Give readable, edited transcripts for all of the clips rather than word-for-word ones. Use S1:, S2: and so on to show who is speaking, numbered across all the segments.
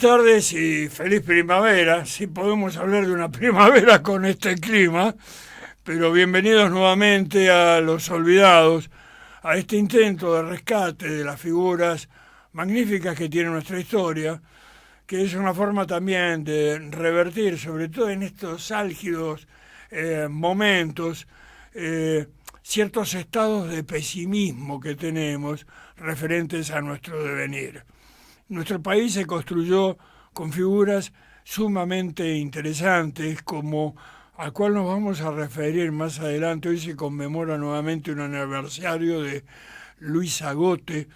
S1: tardes y feliz primavera, si podemos hablar de una primavera con este clima, pero bienvenidos nuevamente a Los Olvidados, a este intento de rescate de las figuras magníficas que tiene nuestra historia, que es una forma también de revertir, sobre todo en estos álgidos momentos, ciertos estados de pesimismo que tenemos referentes a nuestro devenir. Nuestro país se construyó con figuras sumamente interesantes, como al cual nos vamos a referir más adelante. Hoy se conmemora nuevamente un aniversario de Luis Agote,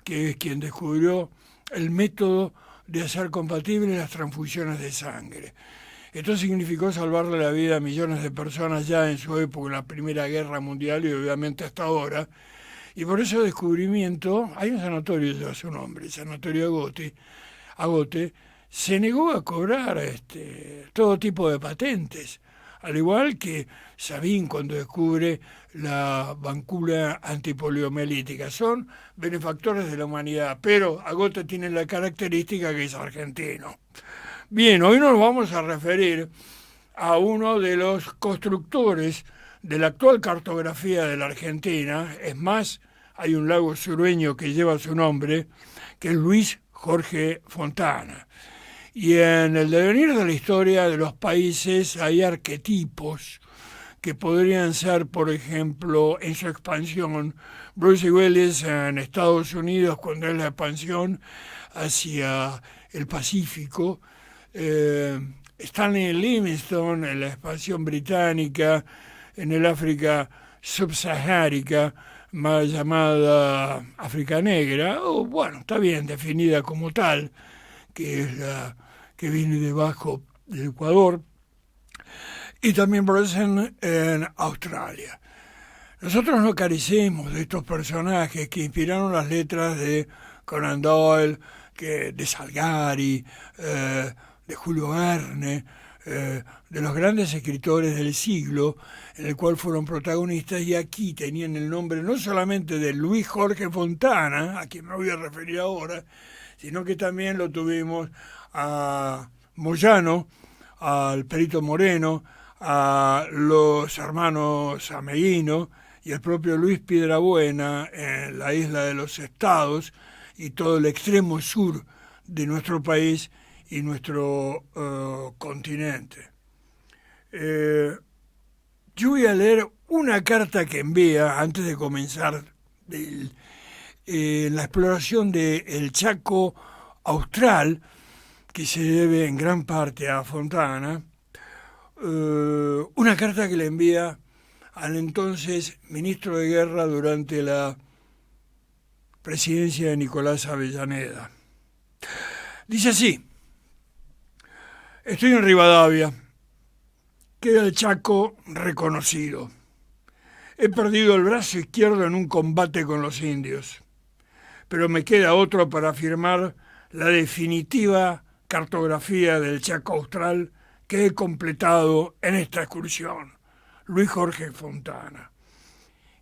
S1: que es quien descubrió el método de hacer compatibles las transfusiones de sangre. Esto significó salvarle la vida a millones de personas ya en su época, en la Primera Guerra Mundial y obviamente hasta ahora. Y por ese descubrimiento, hay un sanatorio que lleva su nombre, el Sanatorio Agote, se negó a cobrar todo tipo de patentes, al igual que Sabin cuando descubre la vancula antipoliomielítica. Son benefactores de la humanidad, pero Agote tiene la característica que es argentino. Bien, hoy nos vamos a referir a uno de los constructores de la actual cartografía de la Argentina. Es más, hay un lago sureño que lleva su nombre, que es Luis Jorge Fontana. Y en el devenir de la historia de los países hay arquetipos que podrían ser, por ejemplo, en su expansión, Bruce Willis en Estados Unidos, cuando es la expansión hacia el Pacífico, Stanley Livingstone en la expansión británica, en el África subsaharica, más llamada África Negra, o bueno, está bien definida como tal, que es la que viene debajo del Ecuador, y también Bresen en Australia. Nosotros no carecemos de estos personajes que inspiraron las letras de Conan Doyle, de Salgari, de Julio Verne, de los grandes escritores del siglo, en el cual fueron protagonistas, y aquí tenían el nombre no solamente de Luis Jorge Fontana, a quien me voy a referir ahora, sino que también lo tuvimos a Moyano, al Perito Moreno, a los hermanos Ameguino y el propio Luis Piedrabuena en la isla de los Estados y todo el extremo sur de nuestro país y nuestro continente. Yo voy a leer una carta que envía antes de comenzar la exploración del Chaco Austral, que se debe en gran parte a Fontana, una carta que le envía al entonces ministro de Guerra durante la presidencia de Nicolás Avellaneda. Dice así: estoy en Rivadavia, queda el Chaco reconocido. He perdido el brazo izquierdo en un combate con los indios, pero me queda otro para firmar la definitiva cartografía del Chaco Austral que he completado en esta excursión. Luis Jorge Fontana.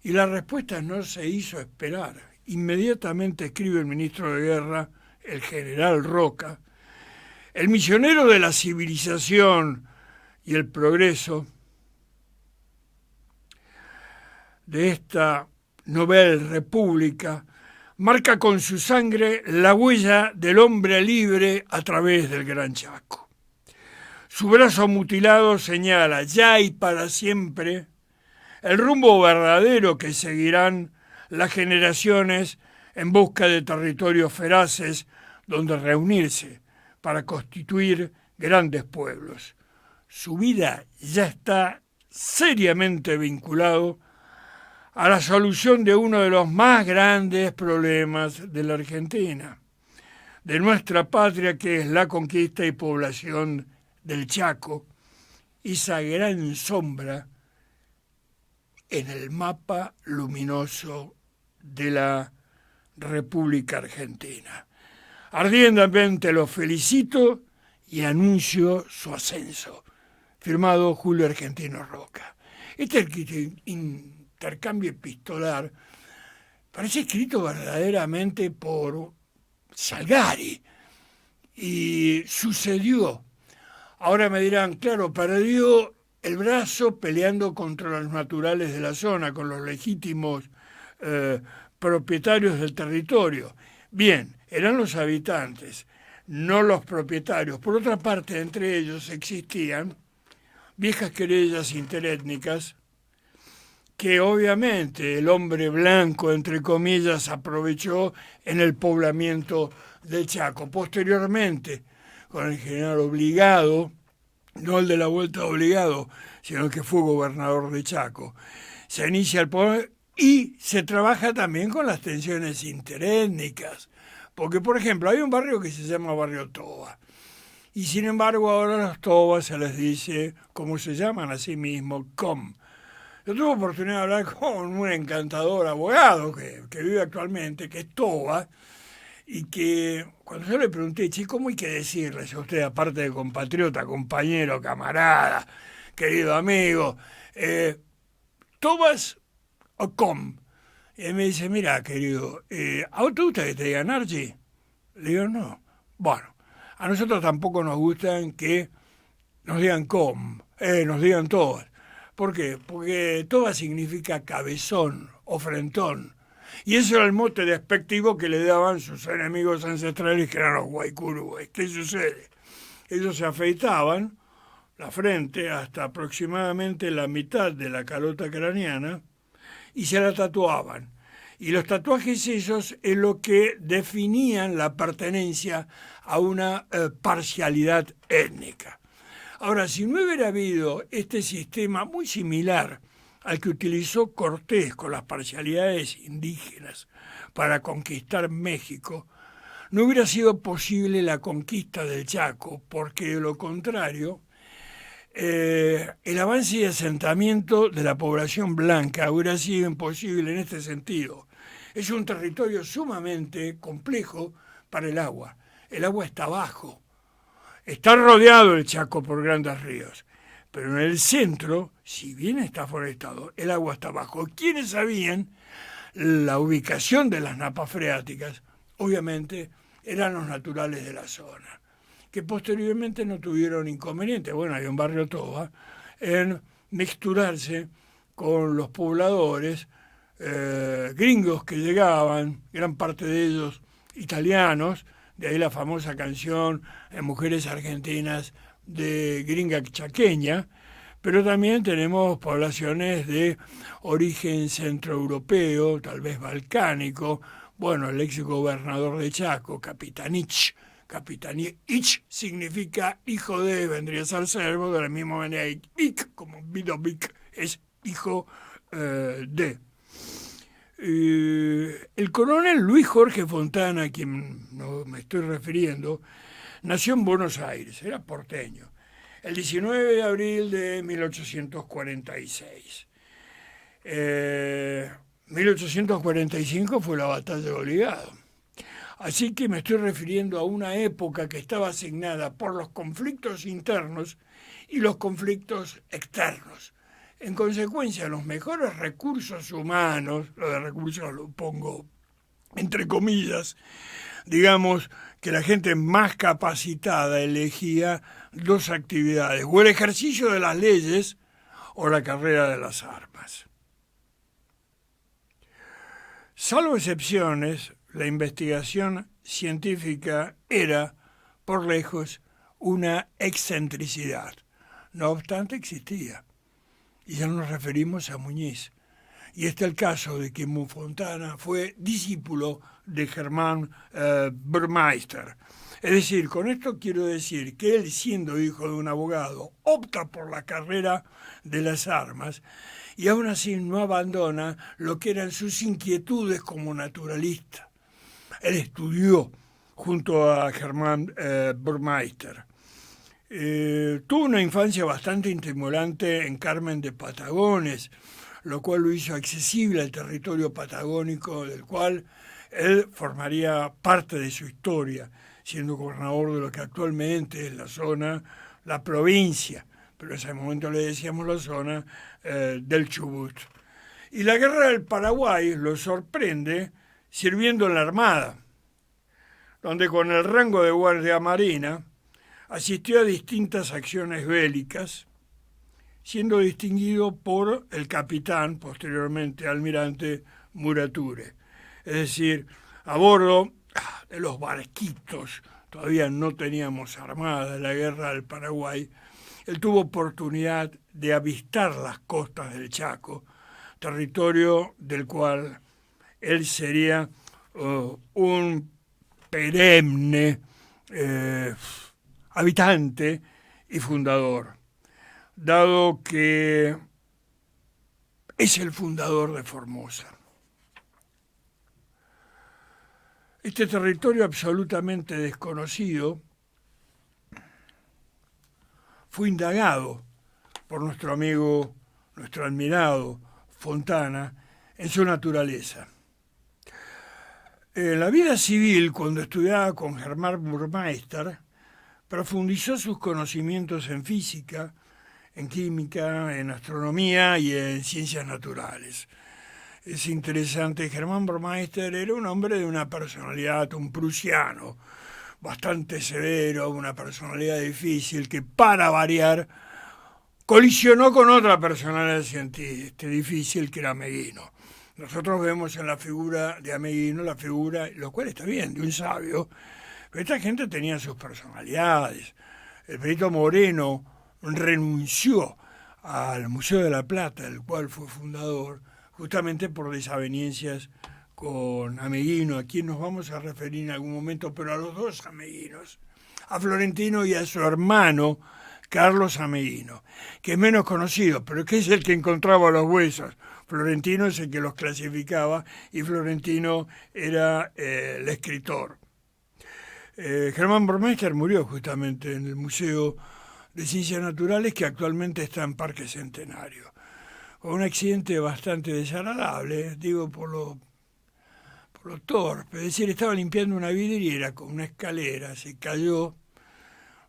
S1: Y la respuesta no se hizo esperar. Inmediatamente escribe el ministro de Guerra, el general Roca: el misionero de la civilización y el progreso de esta Novel República marca con su sangre la huella del hombre libre a través del Gran Chaco. Su brazo mutilado señala ya y para siempre el rumbo verdadero que seguirán las generaciones en busca de territorios feraces donde reunirse para constituir grandes pueblos. Su vida ya está seriamente vinculado a la solución de uno de los más grandes problemas de la Argentina, de nuestra patria, que es la conquista y población del Chaco, esa gran sombra en el mapa luminoso de la República Argentina. Ardientemente lo felicito y anuncio su ascenso. Firmado Julio Argentino Roca. Este intercambio epistolar parece escrito verdaderamente por Salgari, y sucedió. Ahora me dirán, claro, perdió el brazo peleando contra los naturales de la zona, con los legítimos eh, propietarios del territorio. Bien, eran los habitantes, no los propietarios. Por otra parte, entre ellos existían viejas querellas interétnicas que obviamente el hombre blanco, entre comillas, aprovechó en el poblamiento del Chaco. Posteriormente, con el general Obligado, no el de la vuelta obligado, sino el que fue gobernador de Chaco, se inicia el poder y se trabaja también con las tensiones interétnicas. Porque, por ejemplo, hay un barrio que se llama Barrio Toba. Y sin embargo, ahora a los Tobas se les dice, como se llaman a sí mismos, COM. Yo tuve oportunidad de hablar con un encantador abogado que vive actualmente, que es Toba, y que cuando yo le pregunté, che, ¿cómo hay que decirles a usted, aparte de compatriota, compañero, camarada, querido amigo, Tobas o Com? Y él me dice, mira, querido, ¿a vos te gusta que te digan Archie? Le digo, no. Bueno, a nosotros tampoco nos gustan que nos digan Com, nos digan Tobas. ¿Por qué? Porque Toba significa cabezón o frentón. Y eso era el mote despectivo que le daban sus enemigos ancestrales, que eran los guaycurúes. ¿Qué sucede? Ellos se afeitaban la frente hasta aproximadamente la mitad de la calota craneana y se la tatuaban. Y los tatuajes esos es lo que definían la pertenencia a una parcialidad étnica. Ahora, si no hubiera habido este sistema muy similar al que utilizó Cortés con las parcialidades indígenas para conquistar México, no hubiera sido posible la conquista del Chaco, porque de lo contrario, el avance y asentamiento de la población blanca hubiera sido imposible en este sentido. Es un territorio sumamente complejo para el agua. El agua está abajo. Está rodeado el Chaco por grandes ríos, pero en el centro, si bien está forestado, el agua está abajo. ¿Quiénes sabían la ubicación de las napas freáticas? Obviamente eran los naturales de la zona, que posteriormente no tuvieron inconveniente. Bueno, hay un barrio Toba en mixturarse con los pobladores gringos que llegaban, gran parte de ellos italianos. De ahí la famosa canción Mujeres Argentinas de Gringa Chaqueña, pero también tenemos poblaciones de origen centroeuropeo, tal vez balcánico. Bueno, el ex gobernador de Chaco, Capitanich. Capitanich significa hijo de, vendría a ser servo, de la misma manera Ic, como Vidovic es hijo de. El coronel Luis Jorge Fontana, a quien no me estoy refiriendo, nació en Buenos Aires, era porteño, el 19 de abril de 1846. 1845 fue la batalla de Obligado. Así que me estoy refiriendo a una época que estaba asignada por los conflictos internos y los conflictos externos. En consecuencia, los mejores recursos humanos, lo de recursos lo pongo entre comillas, digamos que la gente más capacitada elegía dos actividades, o el ejercicio de las leyes o la carrera de las armas. Salvo excepciones, la investigación científica era, por lejos, una excentricidad. No obstante, existía. Y ya nos referimos a Muñiz. Y este es el caso de que Fontana fue discípulo de Germán Burmeister. Es decir, con esto quiero decir que él, siendo hijo de un abogado, opta por la carrera de las armas y aún así no abandona lo que eran sus inquietudes como naturalista. Él estudió junto a Germán Burmeister. Tuvo una infancia bastante estimulante en Carmen de Patagones, lo cual lo hizo accesible al territorio patagónico del cual él formaría parte de su historia, siendo gobernador de lo que actualmente es la zona, la provincia, pero en ese momento le decíamos la zona del Chubut. Y la guerra del Paraguay lo sorprende sirviendo en la Armada. donde con el rango de guardia marina asistió a distintas acciones bélicas, siendo distinguido por el capitán, posteriormente almirante Murature. Es decir, a bordo de los barquitos, todavía no teníamos armada, la guerra del Paraguay, él tuvo oportunidad de avistar las costas del Chaco, territorio del cual él sería un perenne habitante y fundador, dado que es el fundador de Formosa. Este territorio absolutamente desconocido fue indagado por nuestro amigo, nuestro admirado Fontana, en su naturaleza. En la vida civil, cuando estudiaba con Germán Burmeister, profundizó sus conocimientos en física, en química, en astronomía y en ciencias naturales. Es interesante, Germán Burmeister era un hombre de una personalidad, un prusiano, bastante severo, una personalidad difícil, que para variar colisionó con otra personalidad difícil, que era Meguino. Nosotros vemos en la figura de Ameguino la figura, lo cual está bien, de un sabio, pero esta gente tenía sus personalidades. El Perito Moreno renunció al Museo de la Plata, del cual fue fundador, justamente por desavenencias con Ameguino, a quien nos vamos a referir en algún momento, pero a los dos Ameguinos, a Florentino y a su hermano Carlos Ameguino, que es menos conocido, pero que es el que encontraba los huesos. Florentino es el que los clasificaba y Florentino era el escritor. Germán Burmeister murió justamente en el Museo de Ciencias Naturales, que actualmente está en Parque Centenario, con un accidente bastante desagradable, digo por lo torpe. Es decir, estaba limpiando una vidriera con una escalera, se cayó,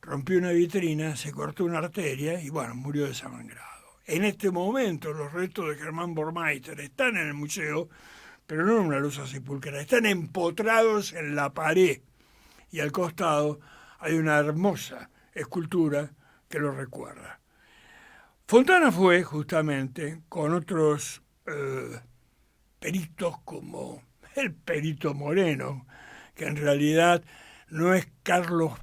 S1: rompió una vitrina, se cortó una arteria y bueno, murió desangrado. En este momento los restos de Germán Burmeister están en el museo, pero no en una losa sepulcral, están empotrados en la pared y al costado hay una hermosa escultura que lo recuerda. Fontana fue justamente con otros peritos como el Perito Moreno, que en realidad no es Carlos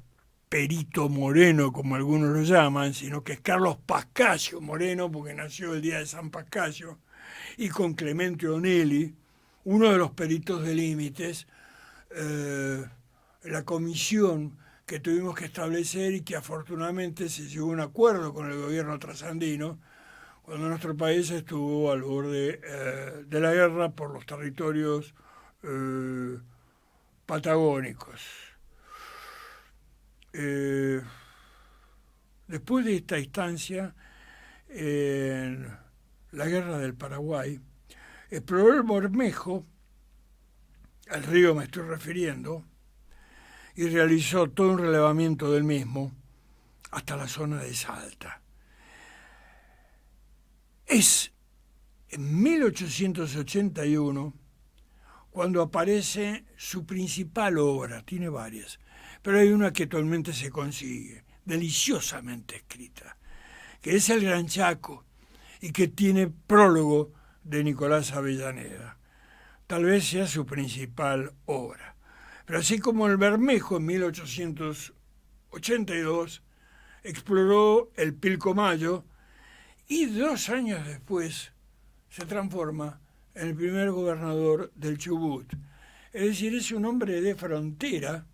S1: Perito Moreno, como algunos lo llaman, sino que es Carlos Pascasio Moreno, porque nació el día de San Pascasio, y con Clemente Onelli, uno de los peritos de límites, la comisión que tuvimos que establecer y que afortunadamente se llegó a un acuerdo con el gobierno trasandino, cuando nuestro país estuvo al borde de la guerra por los territorios patagónicos. Después de esta instancia, en la guerra del Paraguay, exploró el Bermejo, al río me estoy refiriendo, y realizó todo un relevamiento del mismo hasta la zona de Salta. Es en 1881 cuando aparece su principal obra, tiene varias, pero hay una que actualmente se consigue, deliciosamente escrita, que es El Gran Chaco, y que tiene prólogo de Nicolás Avellaneda. Tal vez sea su principal obra. Pero así como el Bermejo en 1882 exploró el Pilcomayo y 2 años después se transforma en el primer gobernador del Chubut. Es decir, es un hombre de frontera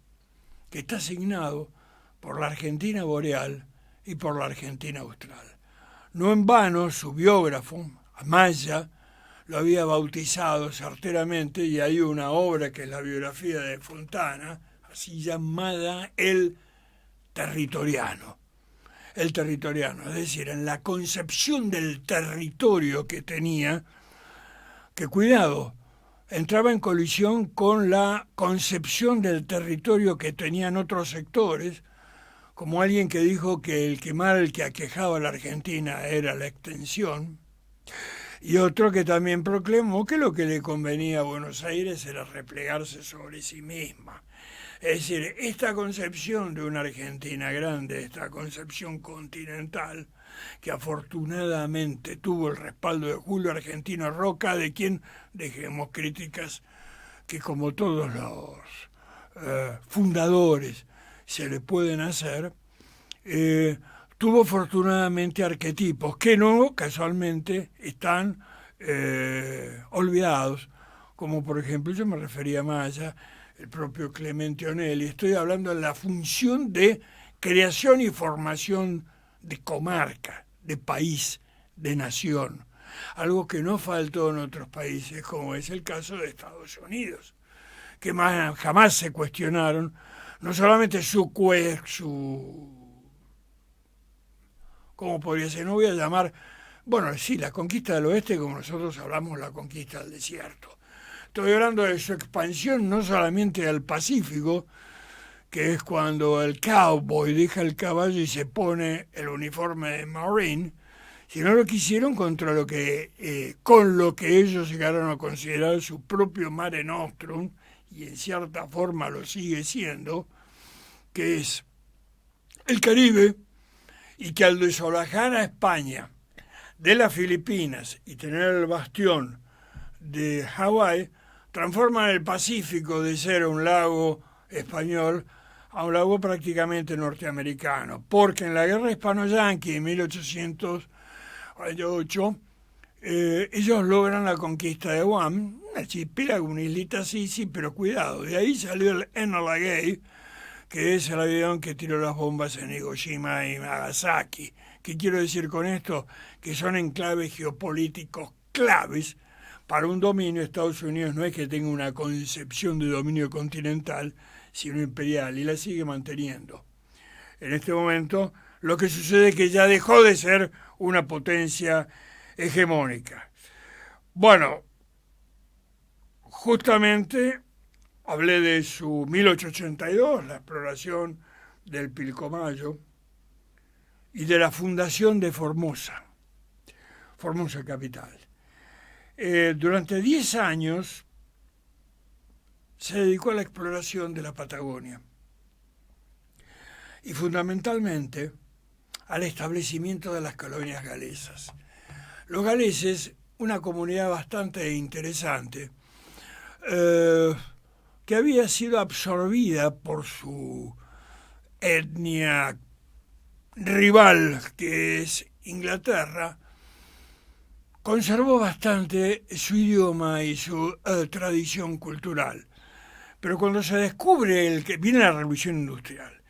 S1: que está asignado por la Argentina boreal y por la Argentina austral. No en vano su biógrafo, Amaya, lo había bautizado certeramente, y hay una obra que es la biografía de Fontana, así llamada El Territoriano. El Territoriano, es decir, en la concepción del territorio que tenía, que cuidado, entraba en colisión con la concepción del territorio que tenían otros sectores, como alguien que dijo que el mal que aquejaba a la Argentina era la extensión, y otro que también proclamó que lo que le convenía a Buenos Aires era replegarse sobre sí misma. Es decir, esta concepción de una Argentina grande, esta concepción continental, que afortunadamente tuvo el respaldo de Julio Argentino Roca, de quien dejemos críticas que como todos los fundadores se le pueden hacer, tuvo afortunadamente arquetipos que no casualmente están olvidados, como por ejemplo, yo me refería más allá, el propio Clemente Onelli. Estoy hablando de la función de creación y formación de comarca, de país, de nación, algo que no faltó en otros países, como es el caso de Estados Unidos, que jamás se cuestionaron no solamente su ¿cómo podría ser? No voy a llamar, bueno, sí, la conquista del oeste, como nosotros hablamos, la conquista del desierto. Estoy hablando de su expansión no solamente al Pacífico, que es cuando el cowboy deja el caballo y se pone el uniforme de Marine, sino lo que hicieron contra lo que, con lo que ellos llegaron a considerar su propio Mare Nostrum, y en cierta forma lo sigue siendo, que es el Caribe, y que al desolajar a España de las Filipinas y tener el bastión de Hawái, transforman el Pacífico de ser un lago español a un lago prácticamente norteamericano, porque en la guerra hispano-yanqui de 1808 ellos logran la conquista de Guam, una archipiélago, una islita así, sí, pero cuidado, de ahí salió el Enola Gay, que es el avión que tiró las bombas en Hiroshima y Nagasaki. ¿Qué quiero decir con esto? Que son enclaves geopolíticos claves para un dominio. Estados Unidos no es que tenga una concepción de dominio continental, sino imperial, y la sigue manteniendo. En este momento, lo que sucede es que ya dejó de ser una potencia hegemónica. Bueno, justamente hablé de su 1882, la exploración del Pilcomayo, y de la fundación de Formosa, Formosa capital. Durante 10 años se dedicó a la exploración de la Patagonia y fundamentalmente al establecimiento de las colonias galesas. Los galeses, una comunidad bastante interesante, que había sido absorbida por su etnia rival, que es Inglaterra, conservó bastante su idioma y su tradición cultural. Pero cuando se descubre viene la revolución industrial,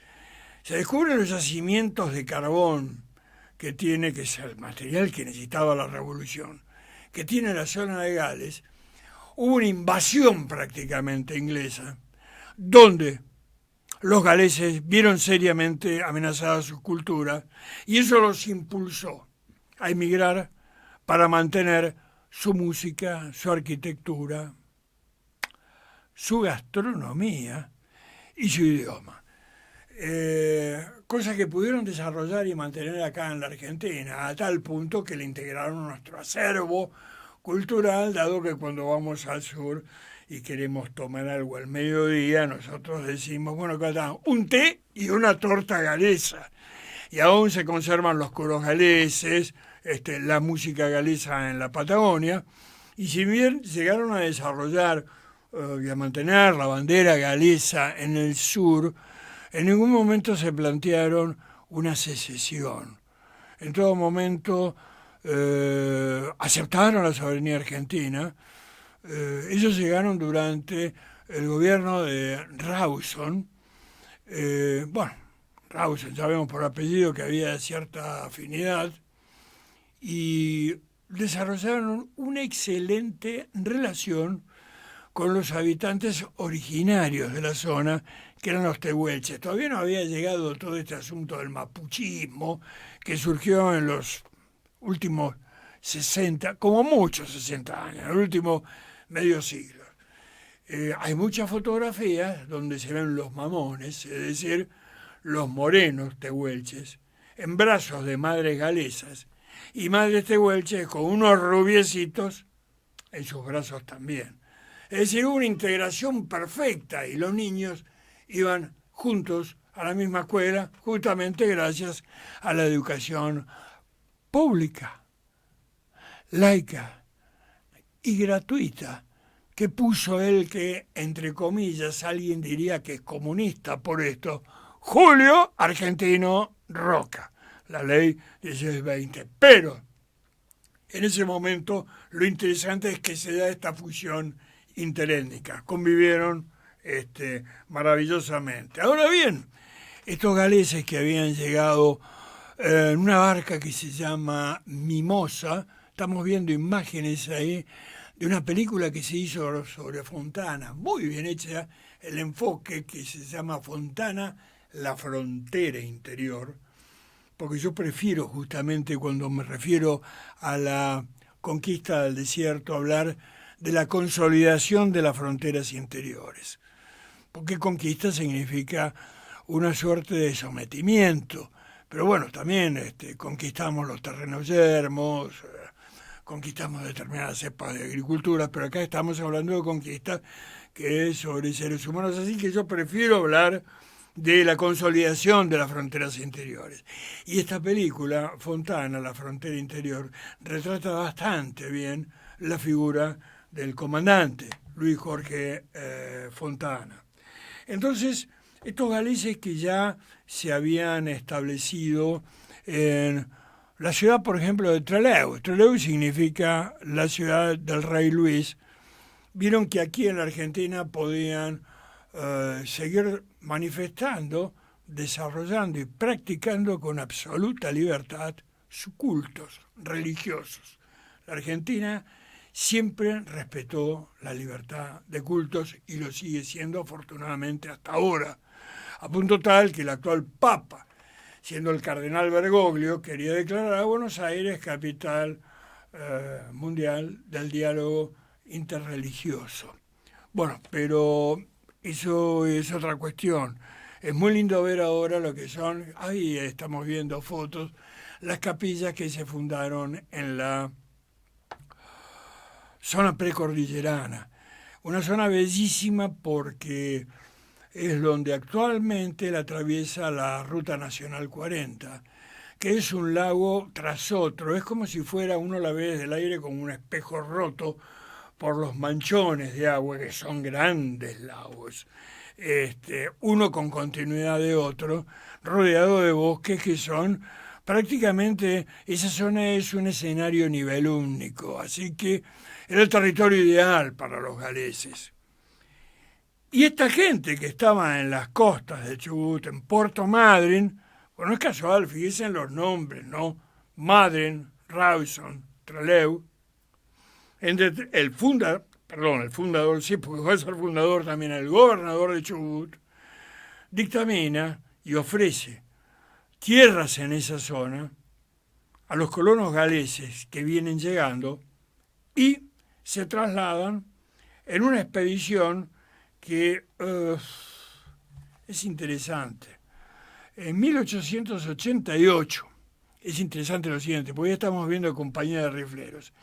S1: se descubren los yacimientos de carbón que es el material que necesitaba la revolución, que tiene la zona de Gales, hubo una invasión prácticamente inglesa, donde los galeses vieron seriamente amenazada su cultura y eso los impulsó a emigrar para mantener su música, su arquitectura, su gastronomía y su idioma. Cosas que pudieron desarrollar y mantener acá en la Argentina, a tal punto que le integraron a nuestro acervo cultural, dado que cuando vamos al sur y queremos tomar algo al mediodía, nosotros decimos, bueno, acá un té y una torta galesa. Y aún se conservan los coros galeses, la música galesa en la Patagonia, y si bien llegaron a desarrollar y a mantener la bandera galesa en el sur, en ningún momento se plantearon una secesión. En todo momento aceptaron la soberanía argentina. Ellos llegaron durante el gobierno de Rawson. Rawson, sabemos por apellido que había cierta afinidad, y desarrollaron una excelente relación con los habitantes originarios de la zona, que eran los tehuelches. Todavía no había llegado todo este asunto del mapuchismo, que surgió en los últimos 60, como muchos 60 años, en el último medio siglo. Hay muchas fotografías donde se ven los mamones, es decir, los morenos tehuelches, en brazos de madres galesas, y madres tehuelches con unos rubiecitos en sus brazos también. Es decir, una integración perfecta, y los niños iban juntos a la misma escuela, justamente gracias a la educación pública, laica y gratuita, que puso él, que entre comillas alguien diría que es comunista por esto, Julio Argentino Roca, la ley 1620. Pero en ese momento lo interesante es que se da esta fusión interétnica, convivieron maravillosamente. Ahora bien, estos galeses que habían llegado en una barca que se llama Mimosa, estamos viendo imágenes ahí de una película que se hizo sobre Fontana, muy bien hecha, el enfoque que se llama Fontana, la frontera interior, porque yo prefiero justamente cuando me refiero a la conquista del desierto hablar de la consolidación de las fronteras interiores, porque conquista significa una suerte de sometimiento, pero bueno, también conquistamos los terrenos yermos, conquistamos determinadas cepas de agricultura, pero acá estamos hablando de conquista que es sobre seres humanos, así que yo prefiero hablar de la consolidación de las fronteras interiores. Y esta película, Fontana, la frontera interior, retrata bastante bien la figura del comandante, Luis Jorge Fontana. Entonces, estos galeses que ya se habían establecido en la ciudad, por ejemplo, de Trelew. Trelew significa la ciudad del rey Luis. Vieron que aquí en la Argentina podían seguir manifestando, desarrollando y practicando con absoluta libertad sus cultos religiosos. La Argentina siempre respetó la libertad de cultos y lo sigue siendo afortunadamente hasta ahora, a punto tal que el actual Papa, siendo el cardenal Bergoglio, quería declarar a Buenos Aires capital mundial del diálogo interreligioso. Bueno, pero eso es otra cuestión. Es muy lindo ver ahora lo que son, ahí estamos viendo fotos, las capillas que se fundaron en la zona precordillerana. Una zona bellísima porque es donde actualmente la atraviesa la Ruta Nacional 40, que es un lago tras otro. Es como si fuera, uno la ve desde el aire como un espejo roto por los manchones de agua, que son grandes lagos, uno con continuidad de otro, rodeado de bosques que son prácticamente, esa zona es un escenario nivelúnico, así que era el territorio ideal para los galeses. Y esta gente que estaba en las costas de Chubut, en Puerto Madryn, bueno, no es casual, fíjense en los nombres, ¿no? Madryn, Rawson, Trelew. El fundador, sí, porque va a ser fundador también, el gobernador de Chubut, dictamina y ofrece tierras en esa zona a los colonos galeses que vienen llegando y se trasladan en una expedición que es interesante. En 1888, es interesante lo siguiente, porque ya estamos viendo compañía de rifleros,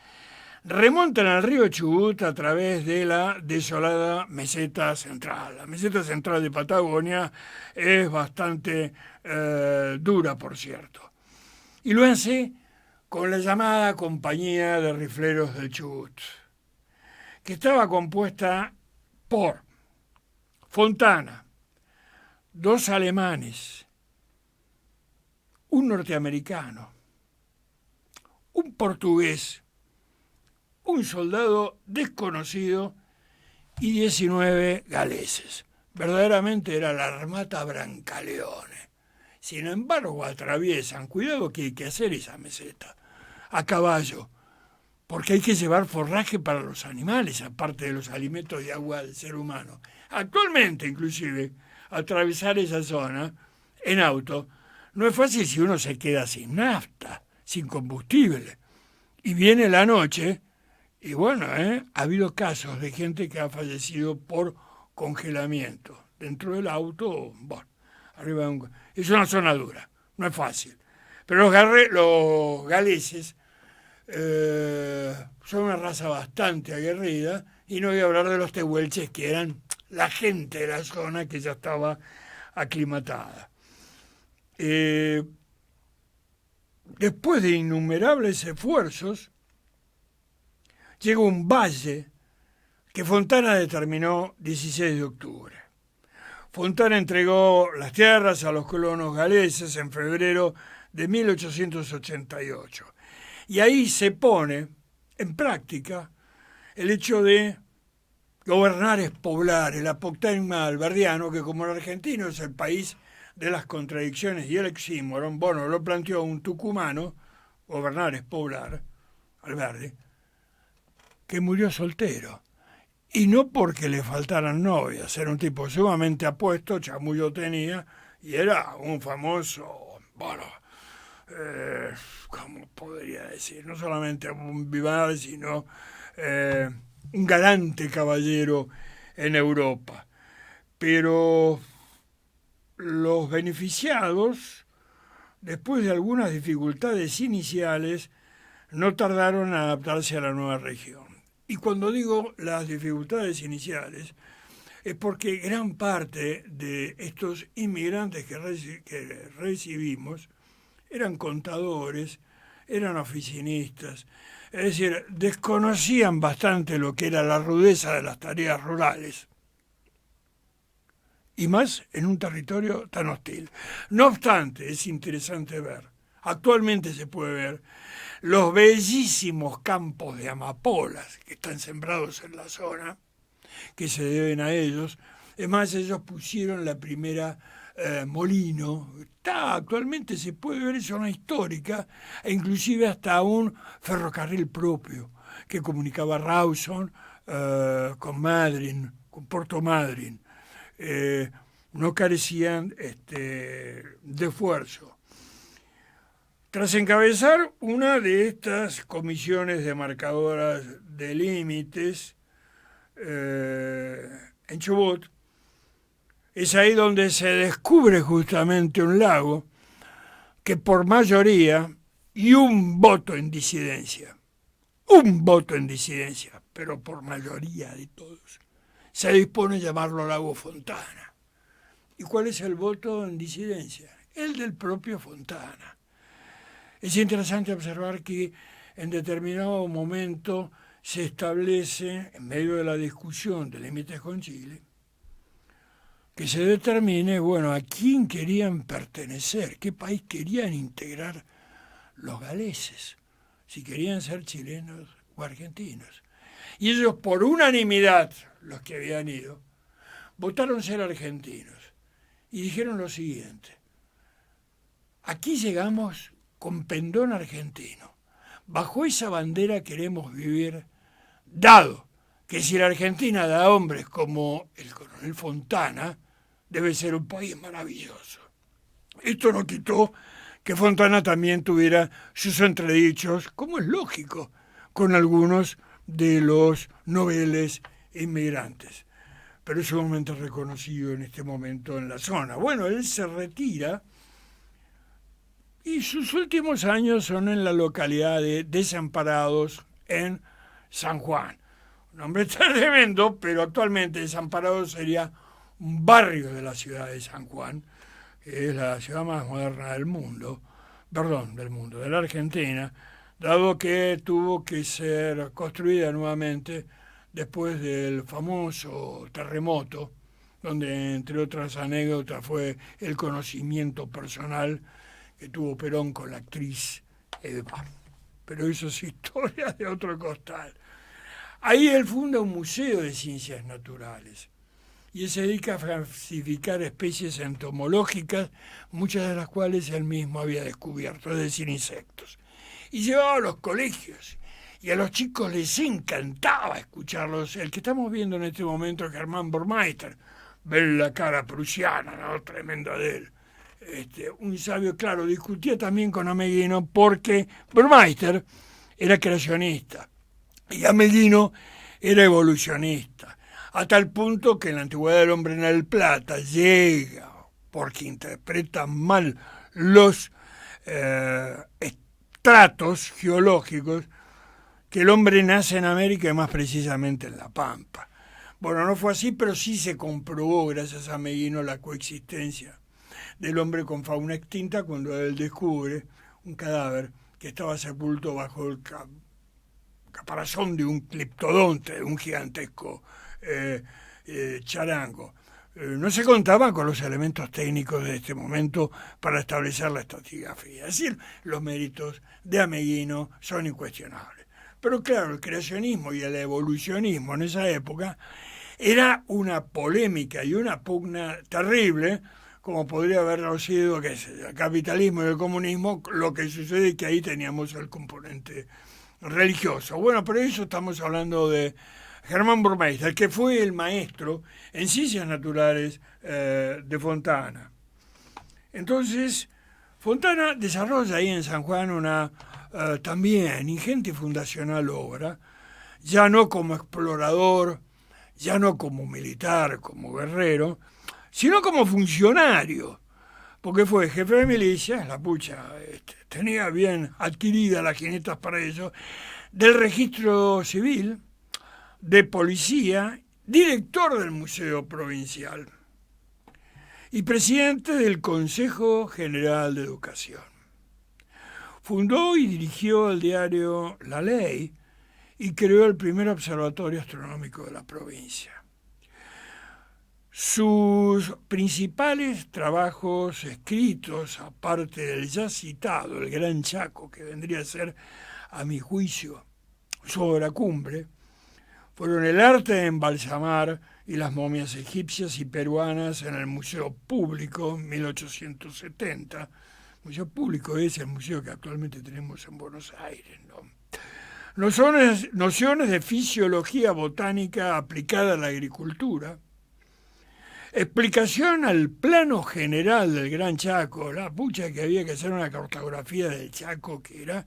S1: remontan al río Chubut a través de la desolada meseta central. La meseta central de Patagonia es bastante dura, por cierto. Y lo hace con la llamada Compañía de Rifleros del Chubut, que estaba compuesta por Fontana, 2 alemanes, un norteamericano, un portugués, un soldado desconocido y 19 galeses. Verdaderamente era la Armata Brancaleone. Sin embargo, atraviesan, cuidado que hay que hacer esa meseta, a caballo, porque hay que llevar forraje para los animales, aparte de los alimentos y agua del ser humano. Actualmente, inclusive, atravesar esa zona en auto no es fácil si uno se queda sin nafta, sin combustible. Y viene la noche, y bueno, ha habido casos de gente que ha fallecido por congelamiento. Dentro del auto, bueno, arriba de es una zona dura, no es fácil. Pero los galeses son una raza bastante aguerrida, y no voy a hablar de los tehuelches, que eran la gente de la zona que ya estaba aclimatada. Después de innumerables esfuerzos, llega un valle que Fontana determinó 16 de octubre. Fontana entregó las tierras a los colonos galeses en febrero de 1888. Y ahí se pone en práctica el hecho de gobernar es poblar, el apotegma alberdiano, que como el argentino es el país de las contradicciones y el oxímoron, bueno, lo planteó un tucumano, gobernar es poblar, Alberdi, que murió soltero. Y no porque le faltaran novias, era un tipo sumamente apuesto, chamullo tenía, y era un famoso, bueno, ¿cómo podría decir? No solamente un vivar, sino un galante caballero en Europa. Pero los beneficiados, después de algunas dificultades iniciales, no tardaron en adaptarse a la nueva región. Y cuando digo las dificultades iniciales, es porque gran parte de estos inmigrantes que recibimos eran contadores, eran oficinistas, es decir, desconocían bastante lo que era la rudeza de las tareas rurales, y más en un territorio tan hostil. No obstante, es interesante ver, actualmente se puede ver, los bellísimos campos de amapolas que están sembrados en la zona, que se deben a ellos. Es más, ellos pusieron la primera molino. Actualmente se puede ver zona histórica, e inclusive hasta un ferrocarril propio que comunicaba Rawson con Madryn, con Puerto Madryn. No carecían de esfuerzo. Tras encabezar una de estas comisiones demarcadoras de límites en Chubut, es ahí donde se descubre justamente un lago que por mayoría y un voto en disidencia, pero por mayoría de todos, se dispone a llamarlo Lago Fontana. ¿Y cuál es el voto en disidencia? El del propio Fontana. Es interesante observar que en determinado momento se establece, en medio de la discusión de límites con Chile, que se determine, bueno, a quién querían pertenecer, qué país querían integrar los galeses, si querían ser chilenos o argentinos. Y ellos, por unanimidad, los que habían ido, votaron ser argentinos y dijeron lo siguiente: aquí llegamos con pendón argentino. Bajo esa bandera queremos vivir, dado que si la Argentina da hombres como el coronel Fontana, debe ser un país maravilloso. Esto no quitó que Fontana también tuviera sus entredichos, como es lógico, con algunos de los noveles inmigrantes. Pero es sumamente reconocido en este momento en la zona. Bueno, él se retira y sus últimos años son en la localidad de Desamparados, en San Juan. Un nombre tremendo, pero actualmente Desamparados sería un barrio de la ciudad de San Juan, que es la ciudad más moderna del mundo, de la Argentina, dado que tuvo que ser construida nuevamente después del famoso terremoto, donde entre otras anécdotas fue el conocimiento personal que tuvo Perón con la actriz Eva. Pero eso es historia de otro costal. Ahí él funda un museo de ciencias naturales y él se dedica a clasificar especies entomológicas, muchas de las cuales él mismo había descubierto, es decir, insectos. Y llevaba a los colegios y a los chicos les encantaba escucharlos. El que estamos viendo en este momento es Germán Burmeister. Ven la cara prusiana, ¿no? Tremenda de él. Un sabio, claro, discutía también con Ameghino porque Burmeister era creacionista y Ameghino era evolucionista, a tal punto que en la antigüedad del hombre en el Plata llega, porque interpreta mal los estratos geológicos, que el hombre nace en América y más precisamente en La Pampa. Bueno, no fue así, pero sí se comprobó, gracias a Meguino, la coexistencia del hombre con fauna extinta cuando él descubre un cadáver que estaba sepulto bajo el caparazón de un cliptodonte, de un gigantesco charango. No se contaban con los elementos técnicos de este momento para establecer la estratigrafía. Es decir, los méritos de Ameguino son incuestionables. Pero claro, el creacionismo y el evolucionismo en esa época era una polémica y una pugna terrible, como podría haberlo sido que el capitalismo y el comunismo. Lo que sucede es que ahí teníamos el componente religioso. Bueno, pero eso estamos hablando de Germán Burmeister, que fue el maestro en ciencias naturales de Fontana. Entonces, Fontana desarrolla ahí en San Juan una también ingente y fundacional obra, ya no como explorador, ya no como militar, como guerrero, sino como funcionario, porque fue jefe de milicias, la pucha, tenía bien adquiridas las jinetas para eso, del registro civil, de policía, director del Museo Provincial y presidente del Consejo General de Educación. Fundó y dirigió el diario La Ley y creó el primer observatorio astronómico de la provincia. Sus principales trabajos escritos, aparte del ya citado, El Gran Chaco, que vendría a ser, a mi juicio, su obra cumbre, fueron El arte de embalsamar y las momias egipcias y peruanas en el Museo Público, 1870. El Museo Público es el museo que actualmente tenemos en Buenos Aires, ¿no? Nociones de fisiología botánica aplicada a la agricultura, explicación al plano general del Gran Chaco, la pucha que había que hacer una cartografía del Chaco, que era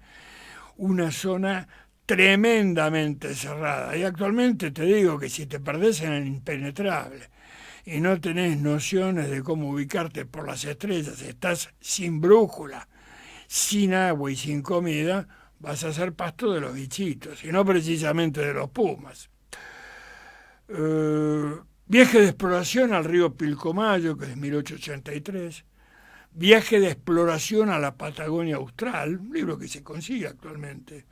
S1: una zona tremendamente cerrada. Y actualmente te digo que si te perdés en el impenetrable y no tenés nociones de cómo ubicarte por las estrellas, estás sin brújula, sin agua y sin comida, vas a ser pasto de los bichitos, y no precisamente de los pumas. Viaje de exploración al río Pilcomayo, que es 1883. Viaje de exploración a la Patagonia Austral, un libro que se consigue actualmente.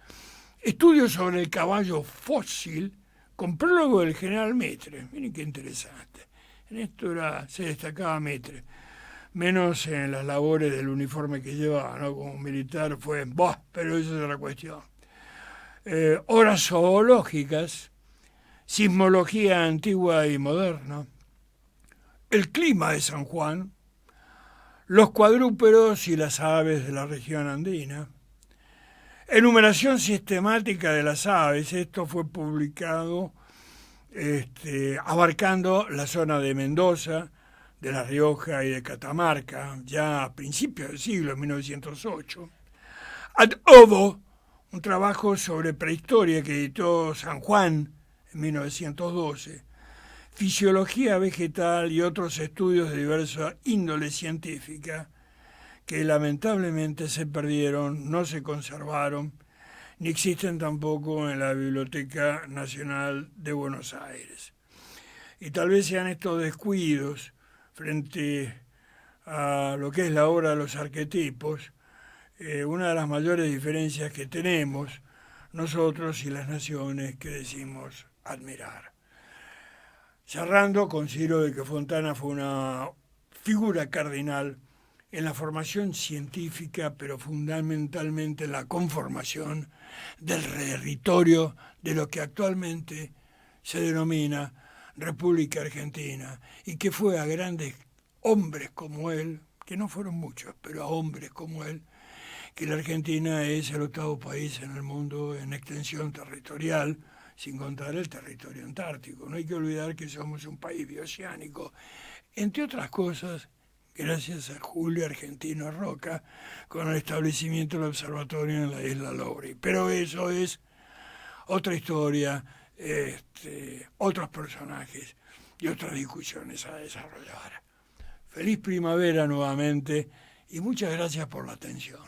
S1: Estudios sobre el caballo fósil, con prólogo del general Mitre. Miren qué interesante. En esto se destacaba Mitre, menos en las labores del uniforme que llevaba, ¿no? Como militar fue, pero eso es otra cuestión. Horas zoológicas, sismología antigua y moderna, el clima de San Juan, los cuadrúpedos y las aves de la región andina, enumeración sistemática de las aves. Esto fue publicado abarcando la zona de Mendoza, de La Rioja y de Catamarca, ya a principios del siglo, 1908. Ad Ovo, un trabajo sobre prehistoria que editó San Juan en 1912, fisiología vegetal y otros estudios de diversa índole científica que lamentablemente se perdieron, no se conservaron, ni existen tampoco en la Biblioteca Nacional de Buenos Aires. Y tal vez sean estos descuidos frente a lo que es la obra de los arquetipos, una de las mayores diferencias que tenemos nosotros y las naciones que decimos admirar. Cerrando, considero de que Fontana fue una figura cardinal en la formación científica, pero fundamentalmente en la conformación del territorio de lo que actualmente se denomina República Argentina, y que fue a grandes hombres como él, que no fueron muchos, pero a hombres como él, que la Argentina es el 8º país en el mundo en extensión territorial, sin contar el territorio antártico. No hay que olvidar que somos un país bioceánico, entre otras cosas, gracias a Julio Argentino Roca, con el establecimiento del observatorio en la isla Lowry. Pero eso es otra historia, otros personajes y otras discusiones a desarrollar. Feliz primavera nuevamente y muchas gracias por la atención.